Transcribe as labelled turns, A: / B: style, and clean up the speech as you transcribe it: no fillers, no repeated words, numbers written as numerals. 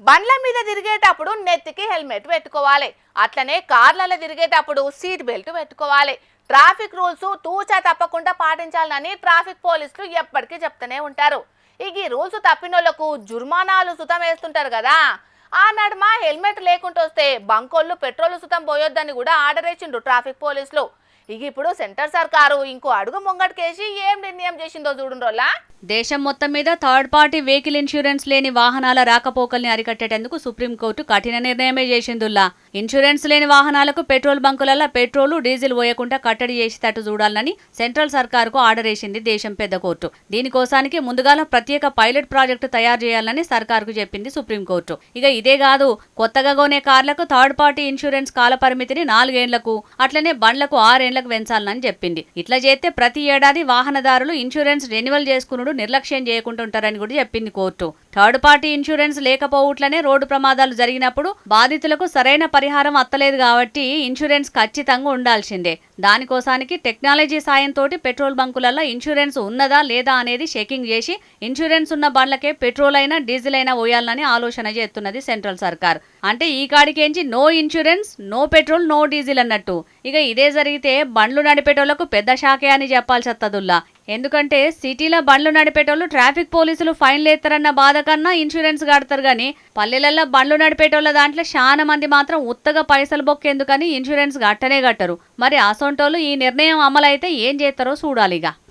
A: బండ్ల మీద తిరిగేటప్పుడు నెత్తికి హెల్మెట్ పెట్టుకోవాలి. అట్లనే కార్లలో తిరిగేటప్పుడు సీట్ బెల్ట్ పెట్టుకోవాలి. ట్రాఫిక్ రూల్స్ తూచా తప్పకుండా పాటించాలని ట్రాఫిక్ పోలీసులు ఎప్పటికీ చెప్తూనే ఉంటారు. ఈ రూల్స్ తప్పినోళ్లకు జుర్మానాలు సుతం వేస్తుంటారు కదా. ఆ నడుమ హెల్మెట్ లేకుండా వస్తే బంకోళ్ళు పెట్రోల్ సుతం పోయొద్దని కూడా ఆర్డర్ ఇచ్చిండ్రు ట్రాఫిక్ పోలీసులు. ఇప్పుడు సెంటర్ సర్కారు ఇంకో అడుగు ముంగటికేసి ఏం నిర్ణయం చేసిందో చూడుండ్రోలా.
B: దేశం మొత్తం మీద థర్డ్ పార్టీ వెహికల్ ఇన్సూరెన్స్ లేని వాహనాల రాకపోకల్ని అరికట్టేందుకు సుప్రీంకోర్టు కఠిన నిర్ణయమే చేసిందుల్లా. ఇన్సూరెన్స్ లేని వాహనాలకు పెట్రోల్ బంకులలో పెట్రోల్ డీజిల్ పోయకుండా కట్టడి చేసేటట్టు చూడాలని సెంట్రల్ సర్కారుకు ఆర్డర్ వేసింది దేశం పెద్ద కోర్టు. దీనికోసానికి ముందుగాల ప్రత్యేక పైలట్ ప్రాజెక్టు తయారు చేయాలని సర్కారుకు చెప్పింది సుప్రీంకోర్టు. ఇదే కాదు, కొత్తగా కొనే కార్లకు థర్డ్ పార్టీ ఇన్సూరెన్స్ కాల పరిమితిని 4 ఏళ్లకు, అట్లనే బండ్లకు 6 ఏళ్లకు పెంచాలని చెప్పింది. ఇట్లా చేస్తే ప్రతి ఏడాది వాహనదారులు ఇన్సూరెన్స్ రెన్యువల్ చేసుకుని నిర్లక్ష్యం చేయకుంటుంటారని కూడా చెప్పింది కోర్టు. థర్డ్ పార్టీ ఇన్సూరెన్స్ లేకపోవట్లనే రోడ్డు ప్రమాదాలు జరిగినప్పుడు బాధితులకు సరైన పరిహారం అత్తలేదు కాబట్టి ఇన్సూరెన్స్ ఖచ్చితంగా ఉండాల్సిందే. దానికోసానికి టెక్నాలజీ సాయంతో పెట్రోల్ బంకులలో ఇన్సూరెన్స్ ఉన్నదా లేదా అనేది చెకింగ్ చేసి ఇన్సూరెన్స్ ఉన్న బండ్లకే పెట్రోల్ అయినా డీజిల్ అయినా పోయాలని ఆలోచన చేస్తున్నది సెంట్రల్ సర్కార్. అంటే ఈ కాడికేంచి no insurance, no petrol, no diesel అన్నట్టు. ఇదే జరిగితే బండ్లు నడిపేటోళ్లకు పెద్ద షాకే అని చెప్పాల్సి వస్తదుల్లా. ఎందుకంటే సిటీలో బండ్లు నడిపేటోళ్ళు ట్రాఫిక్ పోలీసులు ఫైన్లు ఎత్తారన్న బాధ కన్నా ఇన్సూరెన్స్ కడతారు గానీ, పల్లెలలో బండ్లు నడిపేటోళ్ళ దాంట్లో చాలా మంది మాత్రం ఉత్తగా పైసలు బొక్కేందుకని ఇన్సూరెన్స్ కట్టనే కట్టరు. మరి అసొంటోళ్ళు ఈ నిర్ణయం అమలైతే ఏం చేస్తారో చూడాలిగా.